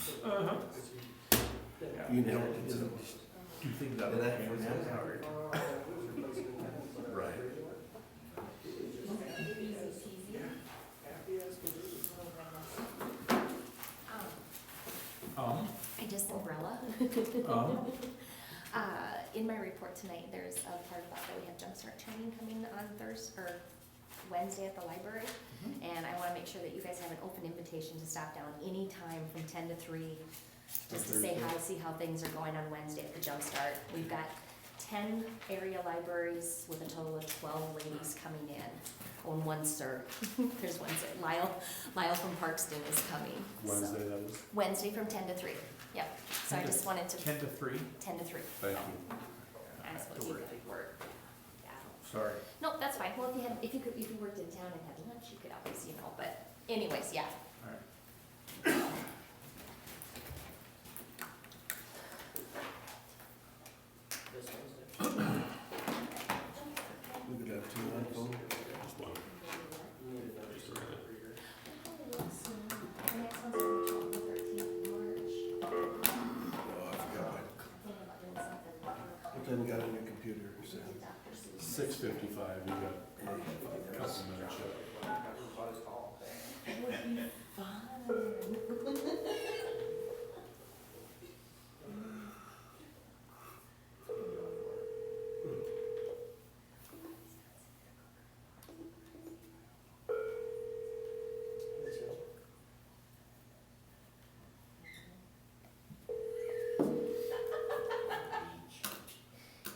Uh-huh. You know, it's Do things out of that hand, was that's hard. Right. I just umbrella. In my report tonight, there's a part about that we have jumpstart training coming on Thursday, or Wednesday at the library. And I wanna make sure that you guys have an open invitation to stop down anytime from 10 to 3, just to say hi, see how things are going on Wednesday at the jumpstart. We've got 10 area libraries with a total of 12 ladies coming in. Oh, and one sir. There's one sir. Lyle from Parkston is coming. Wednesday, So, that is. Wednesday from 10 to 3. Yep. So I just wanted to 10 to 3? 10 to 3. Thank you. That's what you could work. Yeah. Sorry. No, that's fine. Well, if you worked in town and had lunch, you could always, but anyways, yeah. All right. we could have two on phone. Just one. Just a minute. The next one's on the 13th of March. Oh, I forgot what time we got a new computer, so. 6:55, you got a couple minutes yet. It would be fun.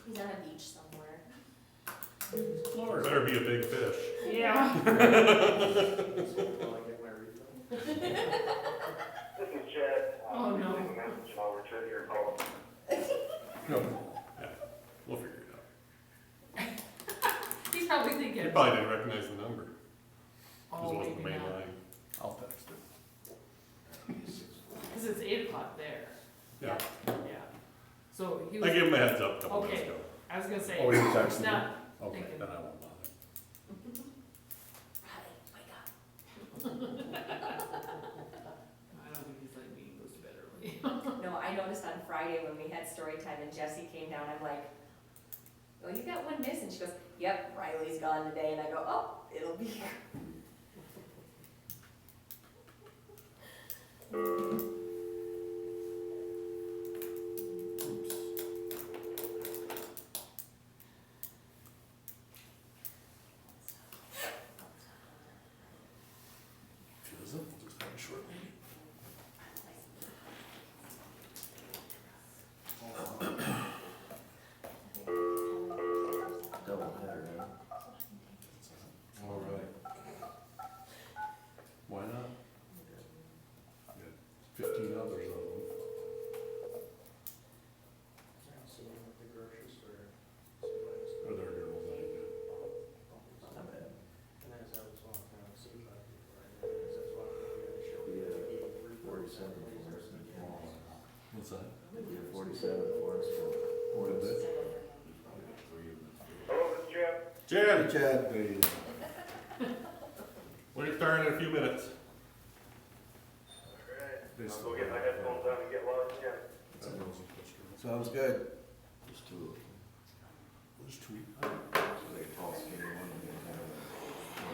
He's on a beach somewhere. Florida. Better be a big fish. Yeah. This is Chad. Oh, no. Leave a message and I'll return your call. No. Yeah, we'll figure it out. He's probably thinking, You probably didn't recognize the number. oh, It wasn't the maybe main not, line. I'll text it. because it's 8 o'clock there. Yeah. Yeah. So he I was, gave him a heads up a couple Okay. minutes ago. I was gonna say, Oh, you it's texted me? not, Okay, thinking. then I won't bother. Riley, wake up. I don't think he's like me, he goes to bed early. No, I noticed on Friday when we had story time and Jessie came down, I'm like, well, you got one miss, and she goes, yep, Riley's gone today, and I go, oh, it'll be here. If he doesn't, we'll just have a short meeting. Double header, huh? All right. Why not? We got 15 others of them. Or they're here all night, yeah. Not bad. What's that? We have 47 for us. What is it? Hello, this is Chad. Jan! Hey, Chad. Hey. We're starting in a few minutes. Alright, I'll go get my headphones on and get logged in. Sounds good. There's two of them. There's two.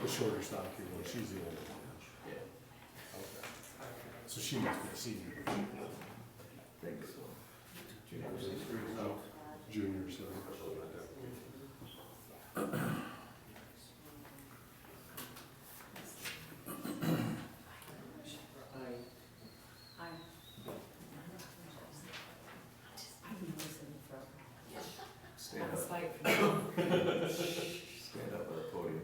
The shorter, stockier one, she's the older one. Yeah. Okay. So she must be a senior. Think so. Junior, so. Stand It's up. like, Stand up at the podium.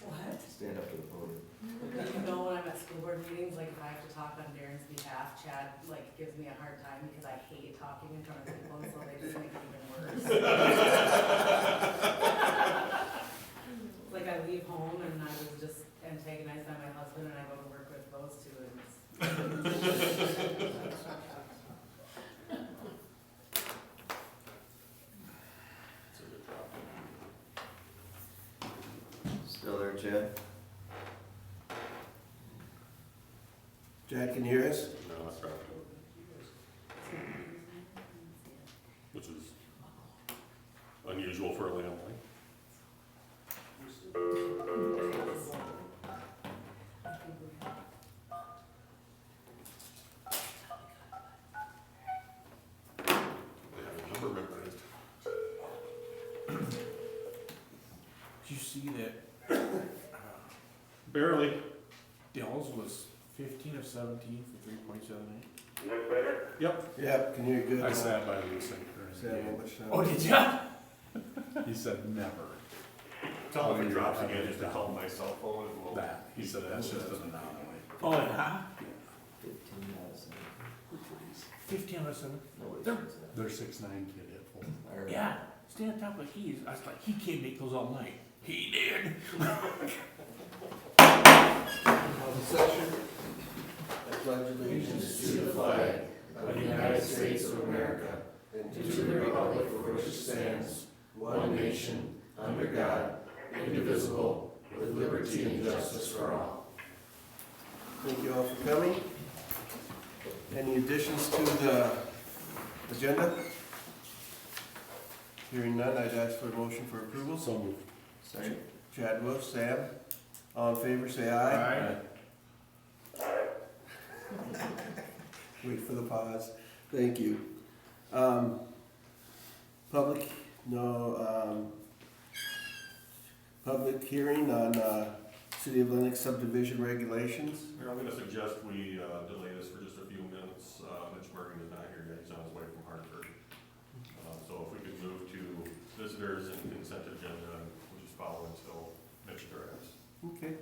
what? Stand up to the podium. You know, when I'm at school board meetings, like if I have to talk on Darren's behalf, Chad like gives me a hard time because I hate talking in front of people, and so they just make it even worse. Like I leave home and I was just antagonized by my husband and I go to work with those two and it's. Still there, Chad? Chad, can you hear us? No. contract, which is unusual for a landline. They have a number memorized. Did you see that Barely. Dell's was 15 of 17 for 3.78? Is this better? Yep, can you good? I sat by Lisa. Sam, how much time? Oh, did ya? He said never. Tell him if it drops again, just to call my cell phone and we'll. That, he said that's just an anomaly. Oh, yeah? 15 out of 7. 15 out of 7? Nobody They're- says that. Their 6'9" kid hit full. I heard Yeah, stay on top of the keys. I was like, he can't make those all night. He did. Of the session, I pledge allegiance to the flag of the United States of America and to the republic for which it stands, one nation, under God, indivisible, with liberty and justice for all. Thank you all for coming. Any additions to the agenda? Hearing none, I'd ask for a motion for approval. So moved. Second. Chad Wolf, Sam, all in favor, say aye. Wait for the pause. Thank you. Public hearing on City of Lennox subdivision regulations. Mayor, I'm gonna suggest we delay this for just a few minutes. Mitch Bergen is not here yet, he's on his way from Hartford. So if we could move to visitors and consent agenda, and we'll just follow until Mitch arrives. Okay.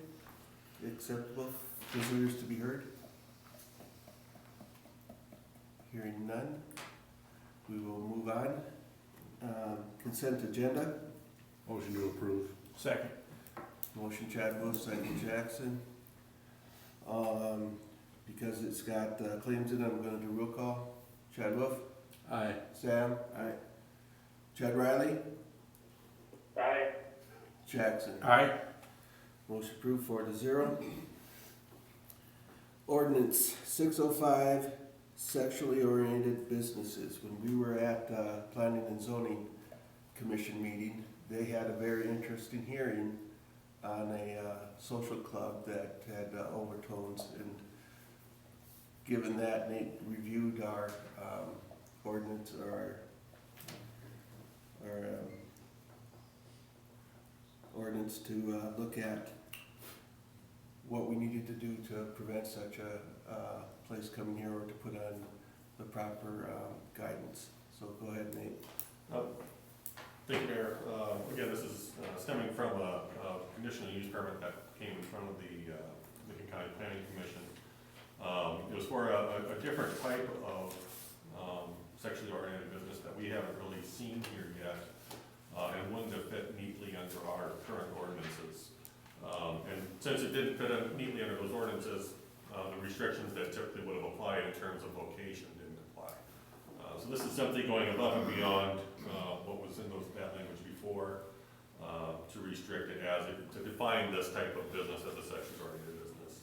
Acceptable. Visitors to be heard? Hearing none, we will move on. Consent agenda. Motion to approve. Second. Motion Chad Wolf, second Jackson. Because it's got claims in it, I'm gonna do roll call. Chad Wolf? Aye. Sam? Aye. Chad Riley? Aye. Jackson? Aye. Motion approved 4-0. Ordinance 605, sexually oriented businesses. When we were at Planning and Zoning Commission meeting, they had a very interesting hearing on a social club that had overtones, and given that, Nate reviewed our ordinance, or our ordinance to look at what we needed to do to prevent such a place coming here, or to put on the proper guidance. So go ahead, Nate. Thank you, Mayor. Again, this is stemming from a conditional use permit that came in front of the Lincoln County Planning Commission. It was for a different type of sexually oriented business that we haven't really seen here yet, and wouldn't have fit neatly under our current ordinances. And since it didn't fit neatly under those ordinances, the restrictions that typically would have applied in terms of location didn't apply. So this is simply going above and beyond what was in that language before, to restrict it to define this type of business as a sexually oriented business.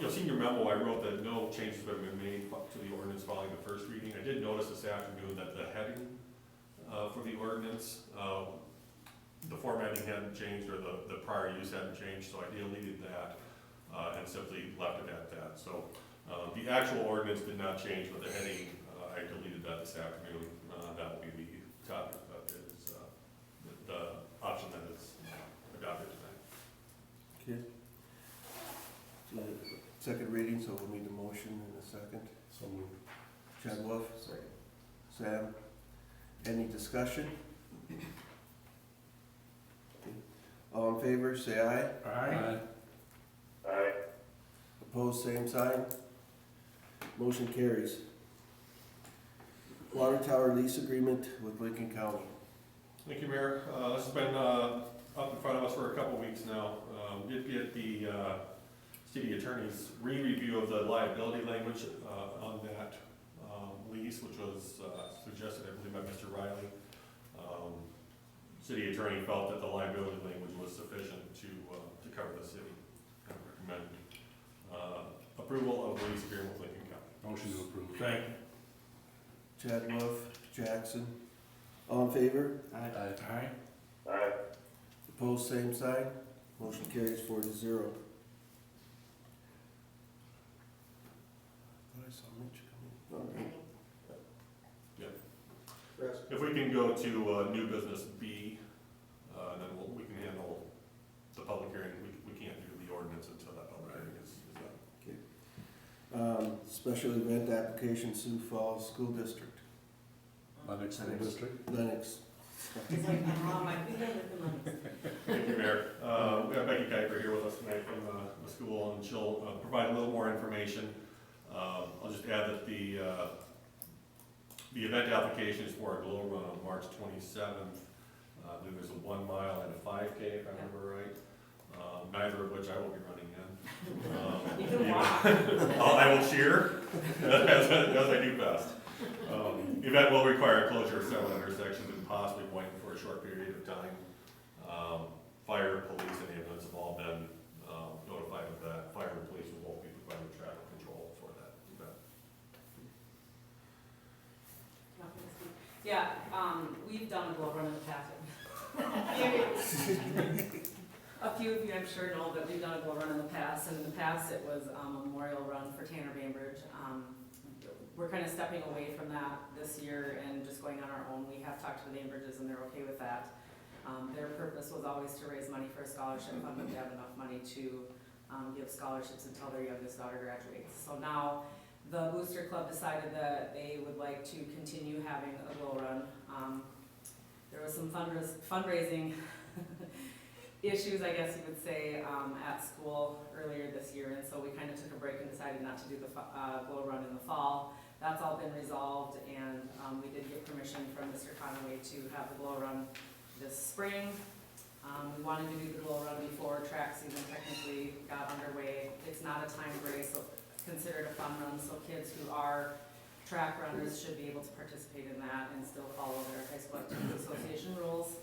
You'll see in your memo, I wrote that no changes have been made to the ordinance following the first reading. I did notice this afternoon that the heading for the ordinance, the formatting hadn't changed, or the prior use hadn't changed, so I deleted that and simply left it at that. So the actual ordinance did not change, but the heading, I deleted that this afternoon. That will be the topic that is the option that is adopted tonight. Okay. Second reading, so we'll need a motion in a second. So moved. Chad Wolf, Second. Sam, any discussion? All in favor, say aye. Aye. Aye. Opposed, same sign. Motion carries. Water tower lease agreement with Lincoln County. Thank you, Mayor. This has been up in front of us for a couple weeks now. Did get the city attorney's re-review of the liability language on that lease, which was suggested, I believe, by Mr. Riley. City attorney felt that the liability language was sufficient to cover the city, and recommend approval of the lease agreement with Lincoln County. Motion to approve. Second. Chad Wolf, Jackson. All in favor? Aye. Aye. Opposed, same sign. Motion carries 4-0. Thought I saw Mitch come in. All right. If we can go to new business B, then we can handle the public hearing. We can't do the ordinance until that public hearing is done. Special event application Sioux Falls School District. Lennox School District? Lennox. It's like, I think I live in Lennox. Thank you, Mayor. We have Becky Kuiper here with us tonight from the school, and she'll provide a little more information. I'll just add that the event application is for a glow run on March 27th. I believe there's a 1 mile and a 5K, if I remember right. Neither of which I will be running in. You can walk. I will cheer as I do best. The event will require a closure of several intersections and possibly waiting for a short period of time. Fire, police, and ambulance have all been notified of that. Fire and police will both be providing traffic control for that event. Yeah, we've done a glow run in the past. A few of you, I'm sure, know that we've done a glow run in the past, and in the past it was a memorial run for Tanner Bainbridge. We're kind of stepping away from that this year and just going on our own. We have talked to the Bainbridges and they're okay with that. Their purpose was always to raise money for a scholarship fund, but they have enough money to give scholarships until their youngest daughter graduates. So now the Booster Club decided that they would like to continue having a glow run. There was some fundraising issues, I guess you would say, at school earlier this year, and so we kind of took a break and decided not to do the glow run in the fall. That's all been resolved, and we did get permission from Mr. Conway to have the glow run this spring. We wanted to do the glow run before track season technically got underway. It's not a time race, so it's considered a fun run, so kids who are track runners should be able to participate in that and still follow their high school activity association rules.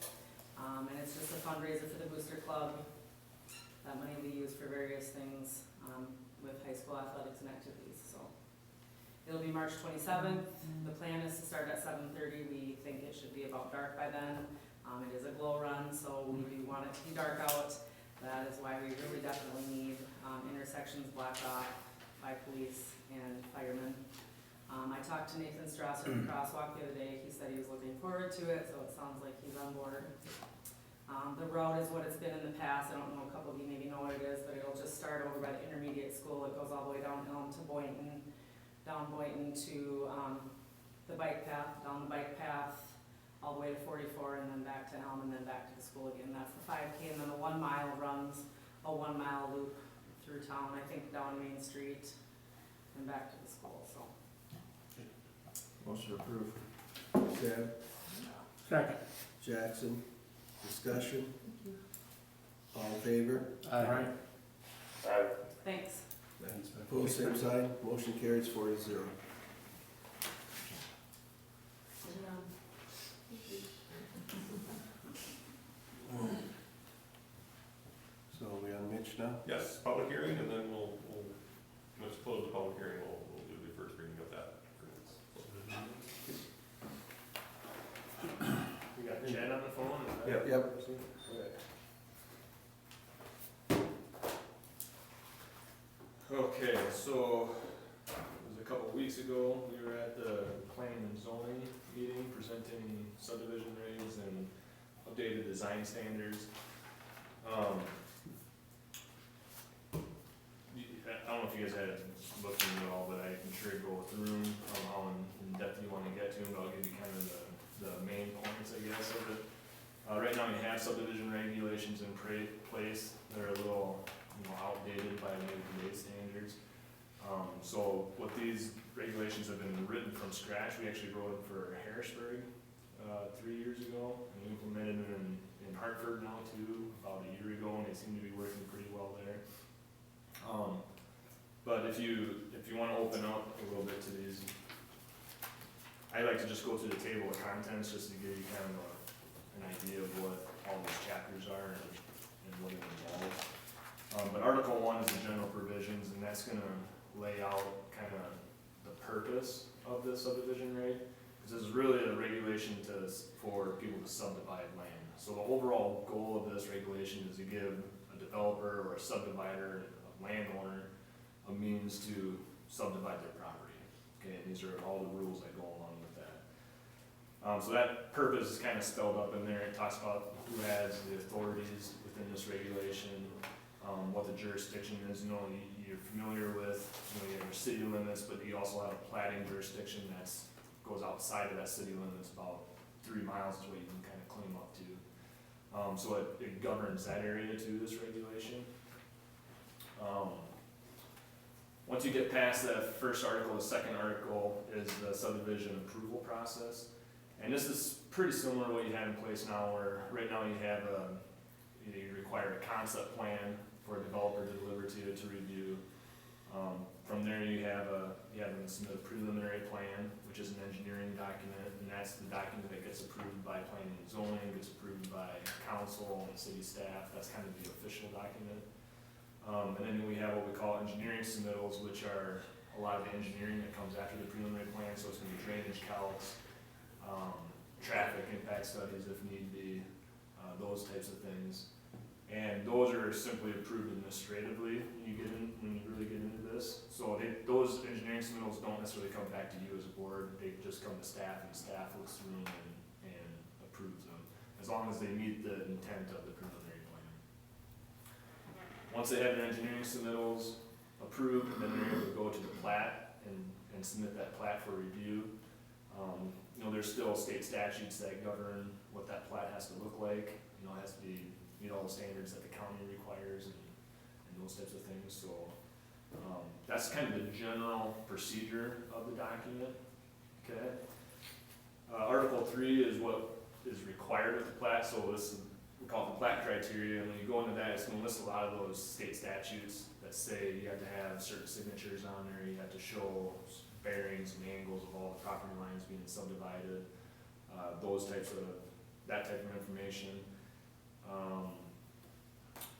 And it's just a fundraiser for the Booster Club. That money will be used for various things with high school athletics and activities. So it'll be March 27th. The plan is to start at 7:30. We think it should be about dark by then. It is a glow run, so we do want it to be dark out. That is why we really definitely need intersections blocked off by police and firemen. I talked to Nathan Strasser at the crosswalk the other day. He said he was looking forward to it, so it sounds like he's on board. The route is what it's been in the past. I don't know, a couple of you maybe know what it is, but it'll just start over by the intermediate school. It goes all the way down Elm to Boynton, down Boynton to the bike path, down the bike path, all the way to 44, and then back to Elm, and then back to the school again. That's the 5K, and then the 1 mile runs a 1 mile loop through town, I think down Main Street and back to the school, so. Motion approved. Chad, Second. Jackson, discussion. All in favor? Aye. Aye. Thanks. Opposed, same sign. Motion carries 4-0. So are we on Mitch now? Yes, public hearing, and then let's close the public hearing. We'll do the first reading of that. We got Chad on the phone? Yep. Okay, so it was a couple weeks ago, we were at the planning and zoning meeting presenting subdivision regs and updated design standards. I don't know if you guys had looked into it all, but I can sure go through them, how in depth you wanna get to them, but I'll give you kind of the main points, I guess, of it. Right now you have subdivision regulations in place that are a little, outdated by maybe today's standards. So with these regulations have been written from scratch. We actually wrote them for Harrisburg 3 years ago, and we implemented them in Hartford now too, about a year ago, and they seem to be working pretty well there. But if you want to open up a little bit to these, I like to just go through the table of contents just to give you kind of an idea of what all these chapters are and what it involves. But Article 1 is the general provisions, and that's going to lay out kind of the purpose of this subdivision reg, because this is really a regulation for people to subdivide land. So the overall goal of this regulation is to give a developer or a subdivider, a landowner, a means to subdivide their property. Okay, and these are all the rules that go along with that. So that purpose is kind of spelled up in there. It talks about who has the authorities within this regulation, what the jurisdiction is. You know, you're familiar with, you have your city limits, but you also have a platting jurisdiction that goes outside of that city limits, about 3 miles is what you can kind of claim up to. So it governs that area too, this regulation. Once you get past that first article, the second article is the subdivision approval process. And this is pretty similar to what you have in place now, where right now you have you require a concept plan for a developer to deliver to you to review. From there you have them submit a preliminary plan, which is an engineering document, and that's the document that gets approved by planning and zoning, gets approved by council and city staff. That's kind of the official document. And then we have what we call engineering submittals, which are a lot of the engineering that comes after the preliminary plan. So it's going to be drainage calcs, traffic impact studies if need be, those types of things. And those are simply approved administratively when you really get into this. So those engineering submittals don't necessarily come back to you as a board. They just come to staff, and staff looks through them and approves them, as long as they meet the intent of the preliminary plan. Once they have their engineering submittals approved, then they're able to go to the plat and submit that plat for review. You know, there's still state statutes that govern what that plat has to look like. You know, it has to meet all the standards that the county requires and those types of things. So that's kind of the general procedure of the document. Okay. Article 3 is what is required with the plat. So we call it the plat criteria, and when you go into that, it's going to list a lot of those state statutes that say you have to have certain signatures on there. You have to show bearings and angles of all the property lines being subdivided, that type of information.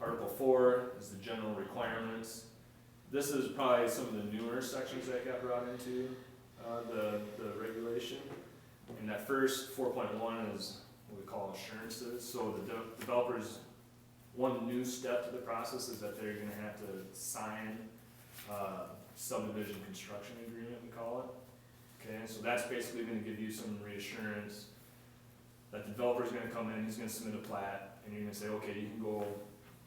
Article 4 is the general requirements. This is probably some of the newer sections that got brought into the regulation. And that first 4.1 is what we call assurances. So the developers, one new step to the process is that they're going to have to sign subdivision construction agreement, we call it. Okay, so that's basically going to give you some reassurance that the developer's going to come in, he's going to submit a plat, and you're going to say, okay, you can go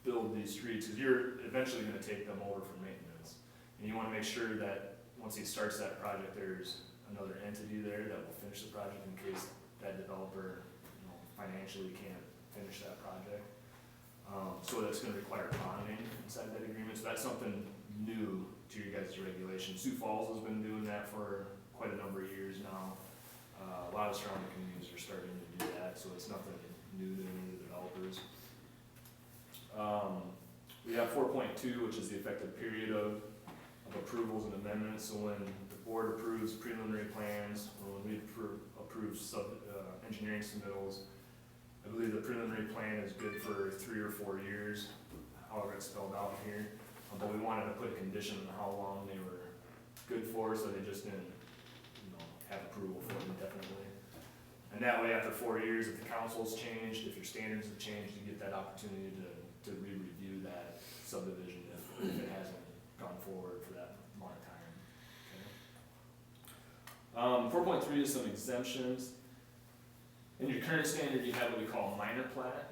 build these streets, because you're eventually going to take them over for maintenance. And you want to make sure that once he starts that project, there's another entity there that will finish the project in case that developer, financially can't finish that project. So that's going to require bonding inside that agreement. So that's something new to your guys' regulation. Sioux Falls has been doing that for quite a number of years now. A lot of surrounding communities are starting to do that, so it's nothing new to any of the developers. We have 4.2, which is the effective period of approvals and amendments. So when the board approves preliminary plans, or when we approve engineering submittals, I believe the preliminary plan is good for 3 or 4 years, however it's spelled out here. But we wanted to put a condition on how long they were good for, so they just didn't, have approval for it indefinitely. And that way, after 4 years, if the council's changed, if your standards have changed, you get that opportunity to re-review that subdivision if it hasn't gone forward for that amount of time. Okay. 4.3 is some exemptions. In your current standard, you have what we call minor plat.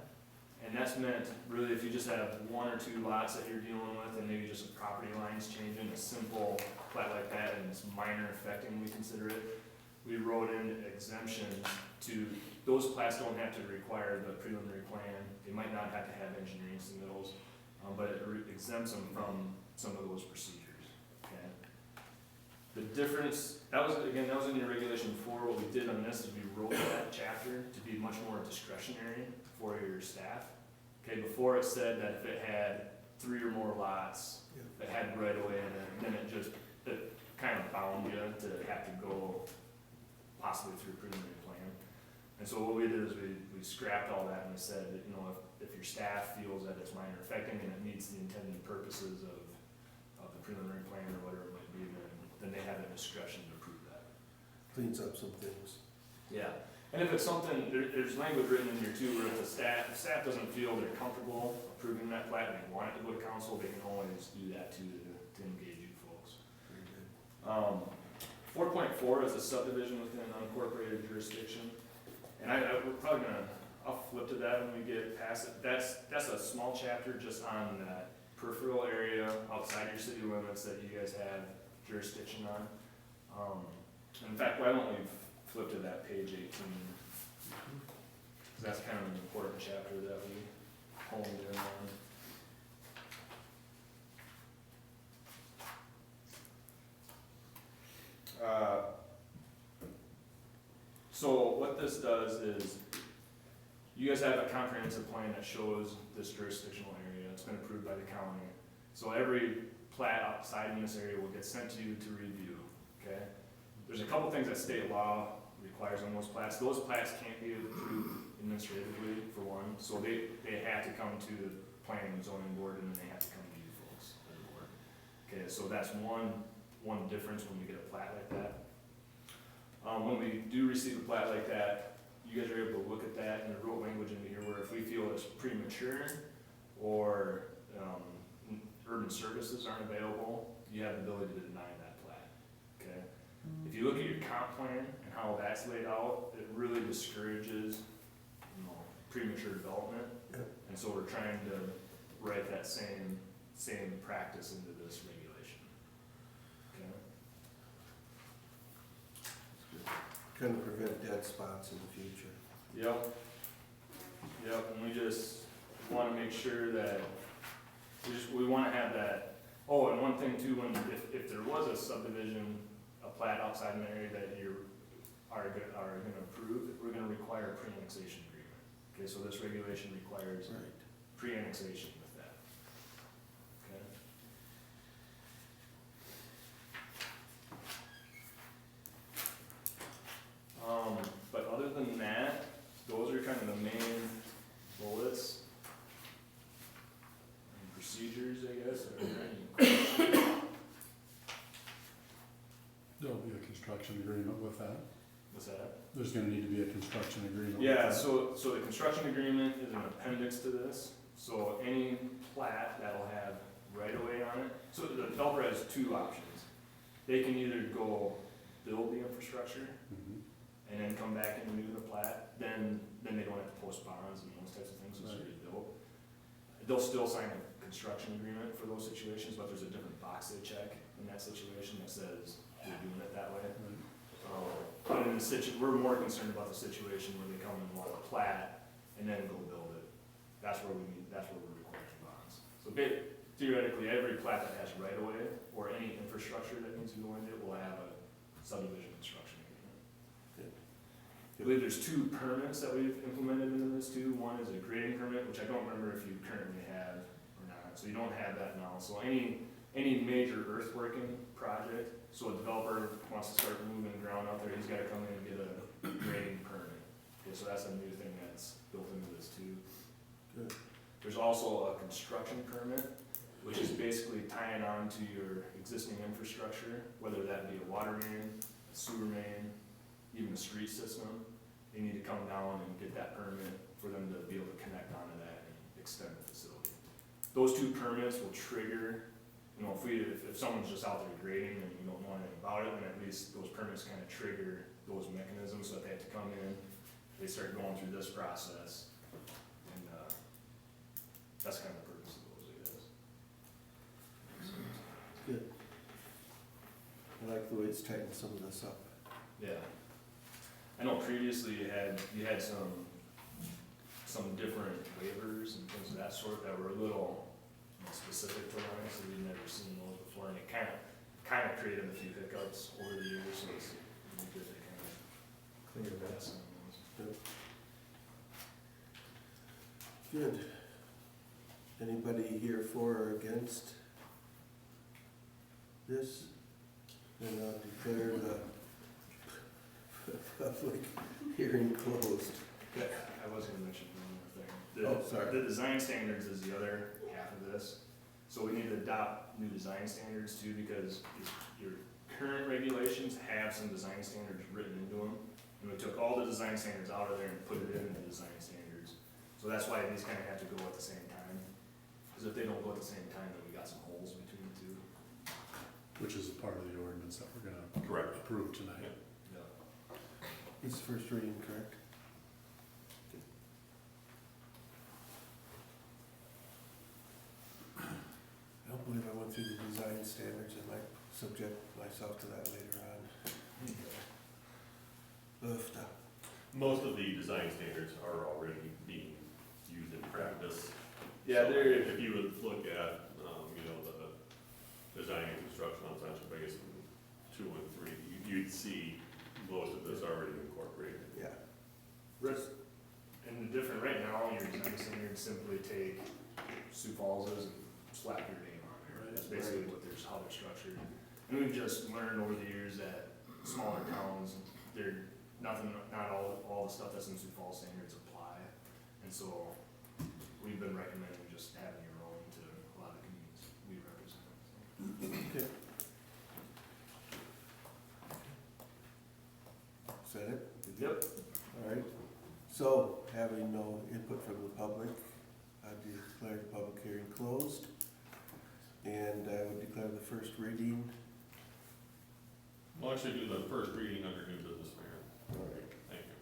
And that's meant, really, if you just have 1 or 2 lots that you're dealing with, and maybe just a property lines changing, a simple plat like that, and it's minor affecting, we consider it. We wrote in exemptions to, those plats don't have to require the preliminary plan. They might not have to have engineering submittals, but it exempts them from some of those procedures. Okay. The difference, that was in your regulation 4. What we did on this is we wrote that chapter to be much more discretionary for your staff. Okay, before it said that if it had 3 or more lots that had right away in it, then it kind of bound you to have to go possibly through a preliminary plan. And so what we did is we scrapped all that and we said that, if your staff feels that it's minor affecting and it meets the intended purposes of the preliminary plan or whatever it might be, then they have the discretion to approve cleans up some things. Yeah, and if it's something, there's language written in here too, where if the staff doesn't feel they're comfortable approving that plat, and they want it to go to council, they can always do that too, to engage you folks. Very good. 4.4 is a subdivision within an unincorporated jurisdiction, and we're probably gonna, I'll flip to that when we get past it. That's a small chapter just on that peripheral area outside your city limits that you guys have jurisdiction on. In fact, why don't we flip to that page 18? Because that's kind of an important chapter that we honed in on. So what this does is, you guys have a comprehensive plan that shows this jurisdictional area. It's been approved by the county. So every plat outside in this area will get sent to you to review, okay? There's a couple things that state law requires on those plats. Those plats can't be approved administratively, for one, so they have to come to the planning and zoning board, and then they have to come to you folks, the board. Okay, so that's one difference when we get a plat like that. When we do receive a plat like that, you guys are able to look at that, and the wrote language in here where if we feel it's premature or urban services aren't available, you have the ability to deny that plat, okay? If you look at your comp plan and how that's laid out, it really discourages, premature development. Yep. And so we're trying to write that same practice into this regulation, okay? Kind of prevent dead spots in the future. Yep, and we just wanna make sure that, we wanna have that. Oh, and one thing too, if there was a subdivision, a plat outside an area that you are gonna approve, we're gonna require a pre-annexation agreement. Okay, so this regulation requires Right. pre-annexation with that, okay? But other than that, those are kind of the main bullets and procedures, I guess. Are there any questions? There'll be a construction agreement with that. What's that? There's gonna need to be a construction agreement with Yeah, that. so the construction agreement is an appendix to this, so any plat that'll have right-of-way on it, so the developer has two options. They can either go build the infrastructure Mhm. and then come back and renew the plat, then they don't have to post bonds and those types of things, it's already built. They'll still sign a construction agreement for those situations, but there's a different box they check in that situation that says you're doing it that way. Right. But in we're more concerned about the situation where they come and want a plat and then go build it. That's where we're requiring bonds. So theoretically, every plat that has right of way or any infrastructure that needs to go into it will have a subdivision construction agreement. I believe there's two permits that we've implemented into this too. One is a grading permit, which I don't remember if you currently have or not, so you don't have that now. So any major earthworking project, so a developer wants to start moving ground out there, he's gotta come in and get a grading permit. Okay, so that's a new thing that's built into this too. Good. There's also a construction permit, which is basically tying on to your existing infrastructure, whether that be a water main, a sewer main, even a street system. They need to come down and get that permit for them to be able to connect onto that and extend the facility. Those two permits will trigger, if someone's just out there grading and we don't know anything about it, then at least those permits kind of trigger those mechanisms so that they have to come in, they start going through this process, and that's kind of the purpose of those, I guess. Good. I like the way it's tightened some of this up. Yeah. I know previously you had some different waivers and things of that sort that were a little specific to Lennox, so we'd never seen those before, and it kind of created a few hiccups over the years, so it's good to kind of clear that some of those. Good. Anybody here for or against this? And I'll declare the public hearing closed. I was gonna mention one more thing. Oh, sorry. The design standards is the other half of this, so we need to adopt new design standards too, because your current regulations have some design standards written into them. And we took all the design standards out of there and put it in the design standards. So that's why these kind of have to go at the same time. Because if they don't go at the same time, then we got some holes between the two. Which is a part of the ordinance that we're gonna Correct. approve tonight. Yeah. It's first reading, correct? I don't believe I went through the design standards. I might subject myself to that later on. Oofda. Most of the design standards are already being used in practice. Yeah, So they're- If you would look at, you know, the design and construction on Central Basin 2 and 3, you'd see most of this already incorporated. Yeah. And the different, right now, your design standards simply take Sioux Falls's and slap your name on there. That's basically what they're, how they're structured. And we've just learned over the years that smaller towns, they're not all the stuff that's in Sioux Falls standards apply. And so we've been recommending just having your own to a lot of communities we represent. Okay. Is that it? Yep. All right. So, having no input from the public, I declare the public hearing closed. And I would declare the first reading. We'll actually do the first reading under new business, Mayor. All right. Thank you.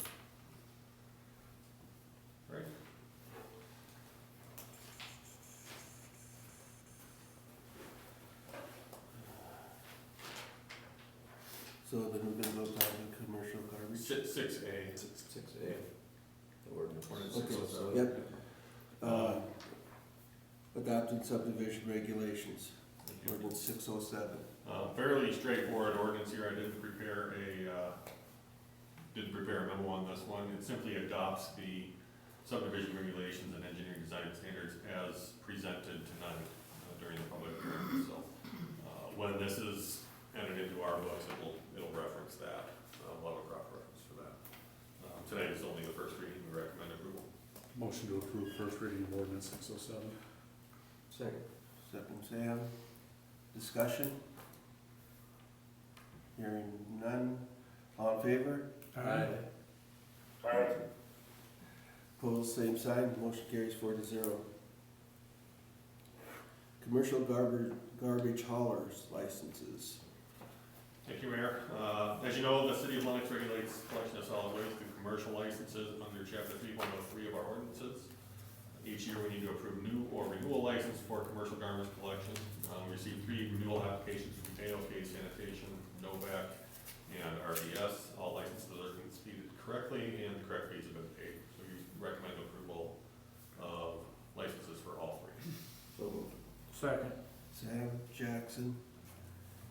Right. So then we're gonna go down to commercial garbage. 6A. 6A. Ordinance. Okay, yep. Adopted subdivision regulations, ordinance 607. Fairly straightforward ordinance here. I didn't prepare a memo on this one. It simply adopts the subdivision regulations and engineering design standards as presented tonight during the public hearing. So when this is entered into our books, it'll reference that. We'll have a proper reference for that. Tonight is only the first reading. We recommend approval. Motion to approve first reading of ordinance 607. Second. Second, Sam. Discussion? Hearing none. All in favor? Aye. Opposed, same sign. Motion carries 4-0. Commercial garbage haulers licenses. Thank you, Mayor. As you know, the city of Lennox regulates collection of solid waste through commercial licenses under chapter 3.03 of our ordinances. Each year, we need to approve new or renewal license for commercial garbage collection. We received 3 renewal applications from AOK Sanitation, Novak, and RDS. All licenses are completed correctly, and the correct fees have been paid. So we recommend approval of licenses for all 3. So moved. Second. Sam, Jackson.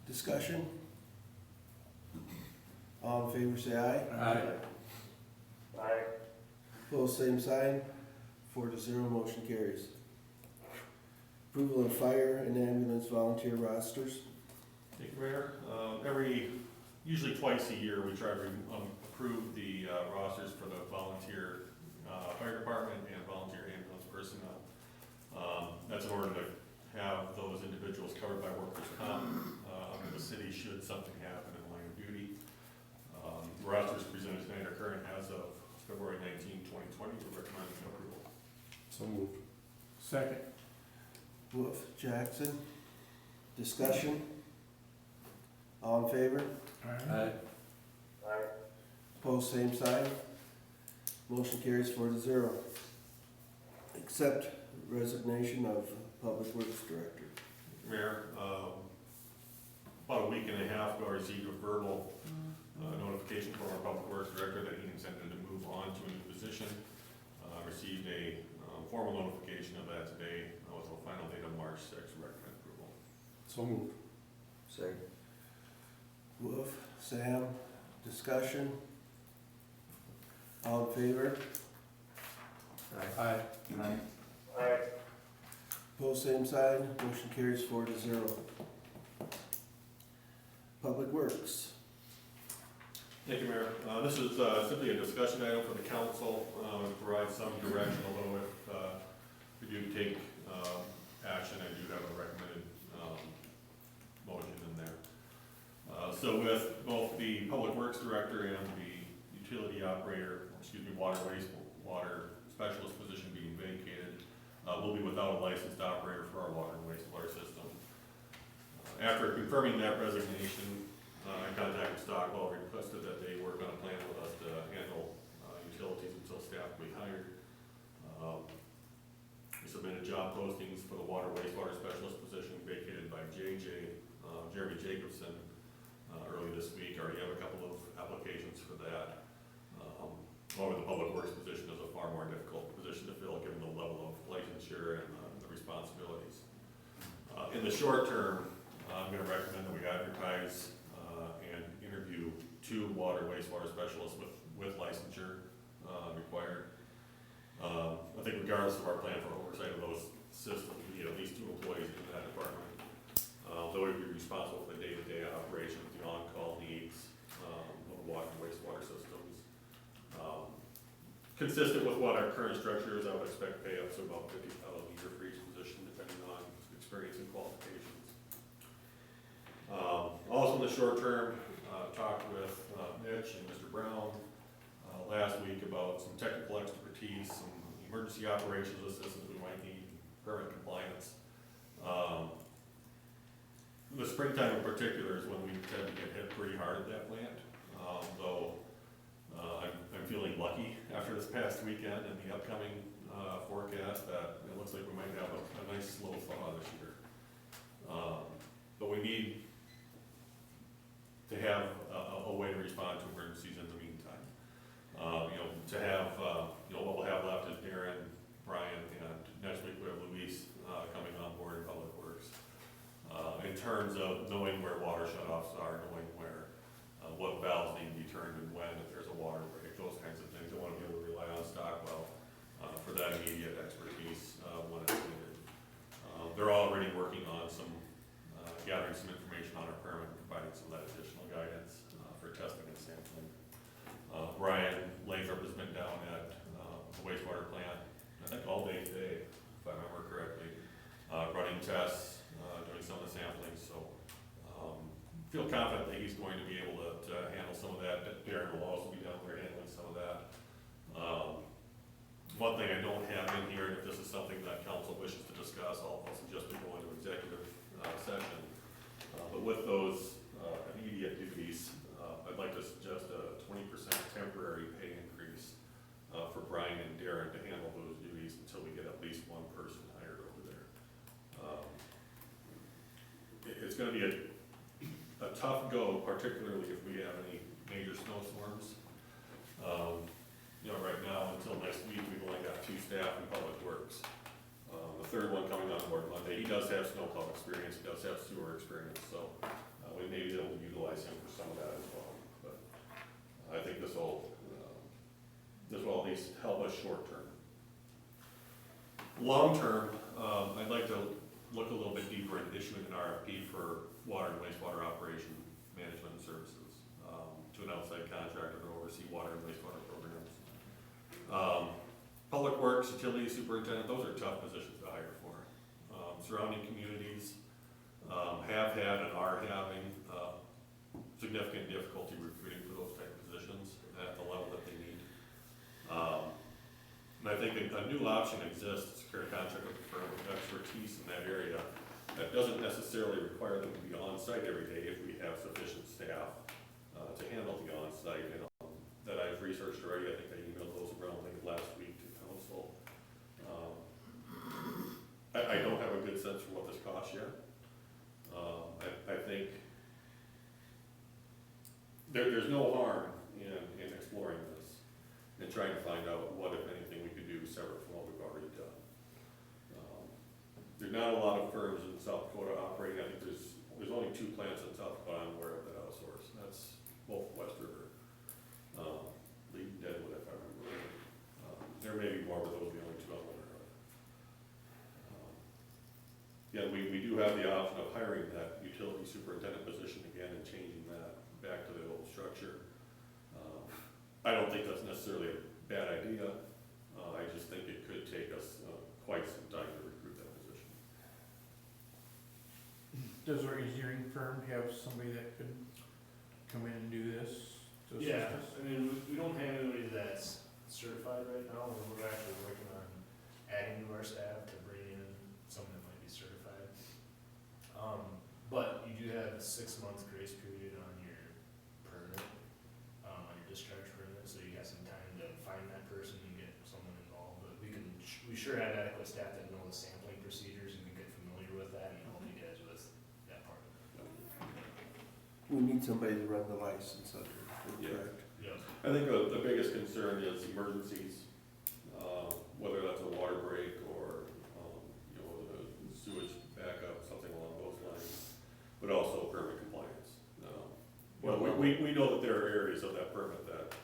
Discussion? All in favor, say aye. Aye. Opposed, same sign. 4-0, motion carries. Approval of fire and ambulance volunteer rosters. Thank you, Mayor. Usually twice a year, we try to approve the rosters for the volunteer fire department and volunteer ambulance personnel. That's in order to have those individuals covered by workers' comp under the city should something happen in the line of duty. The rosters presented tonight are current as of February 19, 2020. We recommend approval. So moved. Second. Wolf, Jackson. Discussion? All in favor? Aye. Opposed, same sign. Motion carries 4-0. Accept resignation of Public Works Director. Mayor, about a week and a half ago, I received a verbal notification from our Public Works Director that he intended to move on to a new position. Received a formal notification of that today with a final date of March 6th. Recommend approval. So moved. Second. Wolf, Sam, discussion? All in favor? Aye. Aye. Opposed, same sign. Motion carries 4-0. Public Works. Thank you, Mayor. This is simply a discussion item for the council, to provide some direction, although if we do take action, I do have a recommended motion in there. So with both the Public Works Director and the utility operator, water specialist position being vacated, we'll be without a licensed operator for our water and wastewater system. After confirming that resignation, I contacted Stockwell, requested that they work on a plan with us to handle utilities until staff will be hired. We submitted job postings for the water wastewater specialist position vacated by Jeremy Jacobson early this week. Already have a couple of applications for that. However, the public works position is a far more difficult position to fill given the level of licensure and the responsibilities. In the short term, I'm going to recommend that we advertise and interview 2 water wastewater specialists with licensure required. I think regardless of our plan for oversight of those systems, we need at least 2 employees in that department. Though we'd be responsible for the day-to-day operations, the on-call needs of the water and wastewater systems. Consistent with what our current structure is, I would expect pay ups of about $50,000 a year for each position, depending on experience and qualifications. Also in the short term, talked with Mitch and Mr. Brown last week about some technical expertise, some emergency operations assistance we might need, permit compliance. The springtime in particular is when we tend to get hit pretty hard at that plant. Though I'm feeling lucky after this past weekend and the upcoming forecast that it looks like we might have a nice slow thaw this year. But we need to have a way to respond to emergencies in the meantime. To have, what we'll have left is Darren, Brian, and next week we have Luis coming on board in Public Works. In terms of knowing where water shutoffs are, knowing where, what valves need to be turned and when, if there's a water break, those kinds of things. I want to be able to rely on Stockwell for that immediate expertise when it's needed. They're already working on gathering some information on our permit, providing some of that additional guidance for testing and sampling. Brian Lathrop has been down at the wastewater plant, I think all day today, if I remember correctly, running tests, doing some of the sampling, so feel confident that he's going to be able to handle some of that. Darren will also be down there handling some of that. One thing I don't have in here, and if this is something that council wishes to discuss, I'll suggest we go into executive session. But with those immediate duties, I'd like to suggest a 20% temporary pay increase for Brian and Darren to handle those duties until we get at least one person hired over there. It's going to be a tough go, particularly if we have any major snowstorms. Right now, until next week, we've only got 2 staff in Public Works. The third one coming on board Monday, he does have snowplow experience, he does have sewer experience, so we may be able to utilize him for some of that as well. But I think this will at least help us short term. Long term, I'd like to look a little bit deeper into issuing an RFP for water and wastewater operation management and services to an outside contractor to oversee water and wastewater programs. Public Works, utility superintendent, those are tough positions to hire for. Surrounding communities have had and are having significant difficulty recruiting for those type of positions at the level that they need. And I think a new option exists to secure a contract with a firm with expertise in that area that doesn't necessarily require them to be on site every day if we have sufficient staff to handle the on site. That I've researched already. I think I emailed those around late last week to council. I don't have a good sense for what this costs yet. I think there's no harm in exploring this and trying to find out what, if anything, we could do separate from what we've already done. There's not a lot of firms in South Dakota operating. I think there's only 2 plants in South Dakota I'm aware of that outsource. That's both West River, Lee and Deadwood, if I remember right. There may be more, but those are the only 2 I'm aware of. Yeah, we do have the option of hiring that utility superintendent position again and changing that back to the old structure. I don't think that's necessarily a bad idea. I just think it could take us quite some time to recruit that position. Does our engineering firm have somebody that could come in and do this? to assist Yeah, us? I mean, we don't have anybody that's certified right now, we're actually working on adding to our staff to bring in someone that might be certified. But you do have a 6-month grace period on your permit, on your discharge permit, so you got some time to find that person and get someone involved. But we sure have adequate staff that know the sampling procedures and can get familiar with that and help you guys with that part of it. We need somebody to run the license under, Yeah. correct? Yeah. I think the biggest concern is emergencies, whether that's a water break or, you know, the sewage backup, something along those lines, but also permit compliance. Well, we know that there are areas of that permit that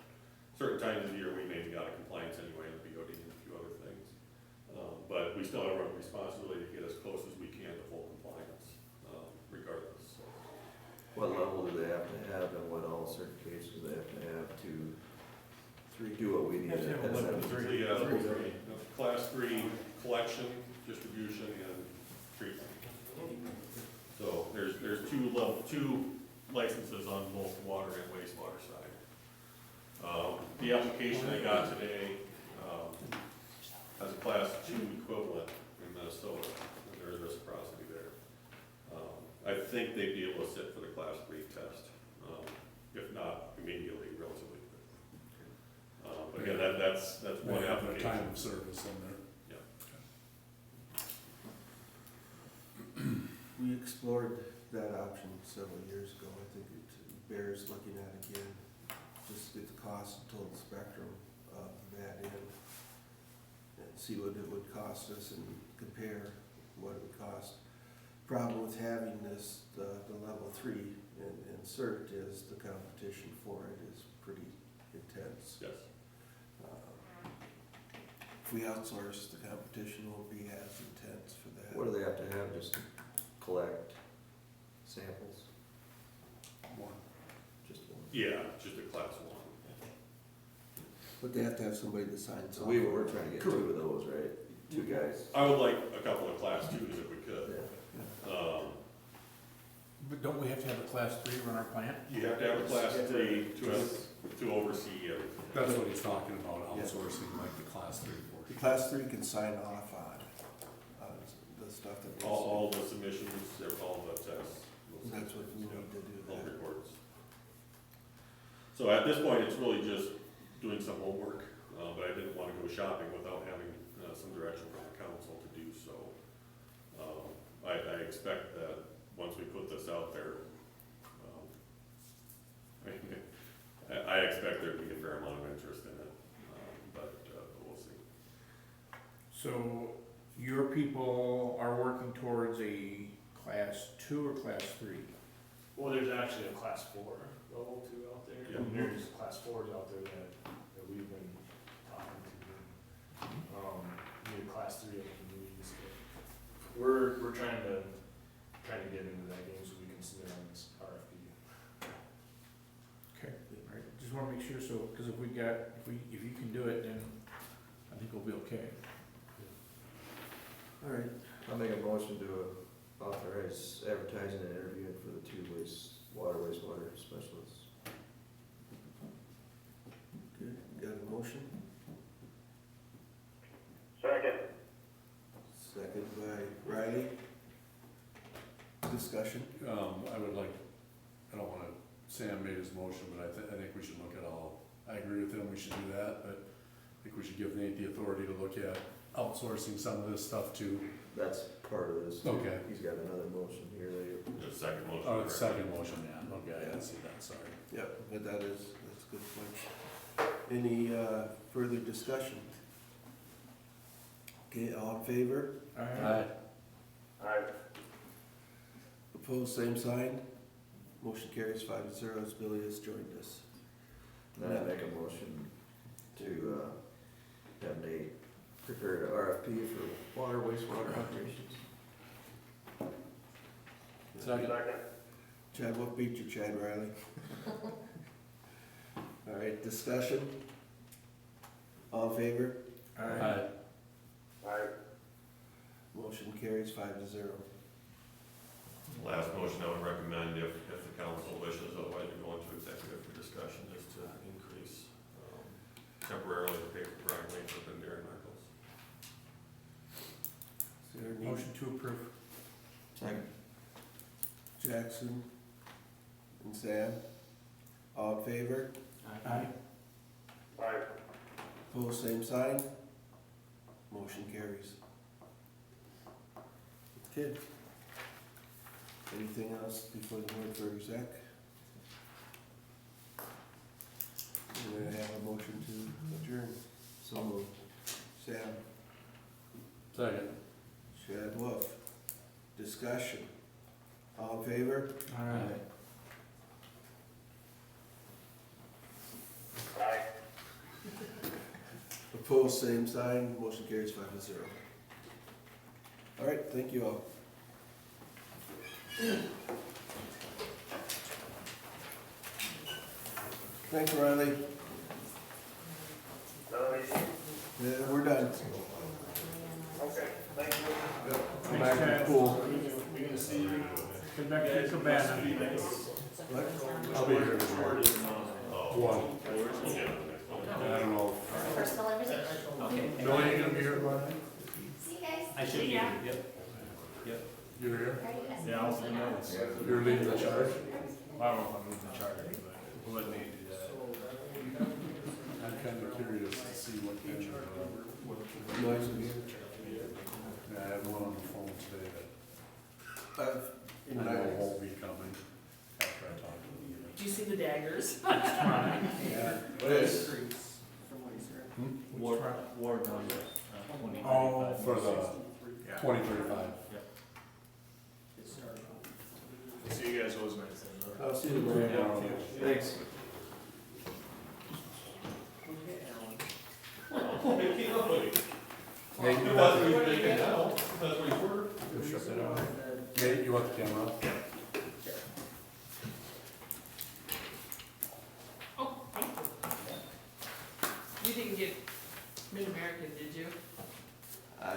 certain times of the year we may be out of compliance anyway, the BOD and a few other things. But we still have a responsibility to get as close as we can to full compliance, regardless. What level do they have to have and what all certifications do they have to have to do what we need? Have to have a at level 7? three. Level three, class 3 collection, distribution, and treatment. So there's two licenses on both water and wastewater side. The application I got today, has a class 2 equivalent in Minnesota, and there's reciprocity there. I think they'd be able to sit for the class 3 test, if not immediately, relatively quick. But again, that's one They have a application. time of service in there. We explored that option several years ago. I think it bears looking at again, just to get the cost and total spectrum of that in, and see what it would cost us and compare what it would cost. Problem with having this, the level 3 and cert is the competition for it is pretty intense. Yes. If we outsource, the competition won't be as intense for that. What do they have to have just to collect samples? One. Just one? Yeah, just a class 1. But they have to have somebody that signs So off. we're trying to get 2 of those, right? 2 guys? I would like a couple of class 2s if we could. Yeah. But don't we have to have a class 3 run our plant? You have to have a class 3 to oversee everything. That's what he's talking about, outsourcing like the class 3 The portion. class 3 can sign off on the stuff that. All the submissions, all the tests. That's what we need to do All that. reports. So at this point, it's really just doing some homework, but I didn't want to go shopping without having some direction from the council to do so. I expect that once we put this out there, I expect there to be a fair amount of interest in it, but we'll see. So your people are working towards a class 2 or class 3? Well, there's actually a class 4 level 2 out there, Yeah. and there's class 4s out there that we've been talking to. Need a class 3 of the movies. We're trying to get into that game so we can submit on this RFP. Okay, all right, just wanna make sure, so, cause if if you can do it, then I think we'll be okay. All right, I'll make a motion to authorize advertising and interviewing for the 2 wastewater specialists. good. Got a motion? Second. Second by Riley. Discussion? I would like, I don't wanna, Sam made his motion, but I think we should look at all, I agree with him, we should do that, but I think we should give Nate the authority to look at outsourcing some of this stuff too. That's part of this. too. Okay. He's got another motion here that The second motion. Oh, the second motion, yeah, okay, I didn't see that, sorry. Yep, but that's a good point. Any further discussion? Okay, all in favor? Alright, Aye. Opposed, same sign. Motion carries 5-0 as Billy has joined us. Then I make a motion to have Nate prepare an RFP for water, wastewater operations. second. Second. Chad, what beat you, Chad Riley? All right, discussion? All in favor? Alright, Aye. Motion carries 5-0. last motion, I would recommend if the council wishes, otherwise we go into executive for discussion, is to increase temporarily the paper grind rate for the dairy knuckles. Is there a need? Motion to approve. Second. Jackson and Sam, all in favor? Aye. Aye. Opposed, same sign. Motion carries. Okay. Anything else before the board for exec? We're gonna have a motion to adjourn. So moved. Sam, Second. Chad Wolf, discussion. All in favor? Aye. Aye. Opposed, same sign, motion carries 5-0. All right, thank you all. Thanks, Riley. No issue. Yeah, we're done. Okay, thank you. Come back to the pool. Come back to the cabana. What? I'll be here tomorrow. One. I don't know. Personal invitation. Okay. No, you gonna be here tomorrow night? See you guys. I should be, Yeah. yep. You're here? Are you guys? Yeah, I'll send notes. You're leading the charge? I don't know if I'm moving the charter, but we'll let Nate do that. I'm kind of curious to see what kind of, Noise will be here. I had one on the phone today that I know Nice. won't be coming after I talk to them. Do you see the daggers? Yeah. What is? Ward number, 20. Oh, For the 2035. See you guys always nice then, huh? I'll see you tomorrow. Thanks. Nate, you want Nate, you want the camera off? Oh, thank you. You didn't get Mid-American, did you? I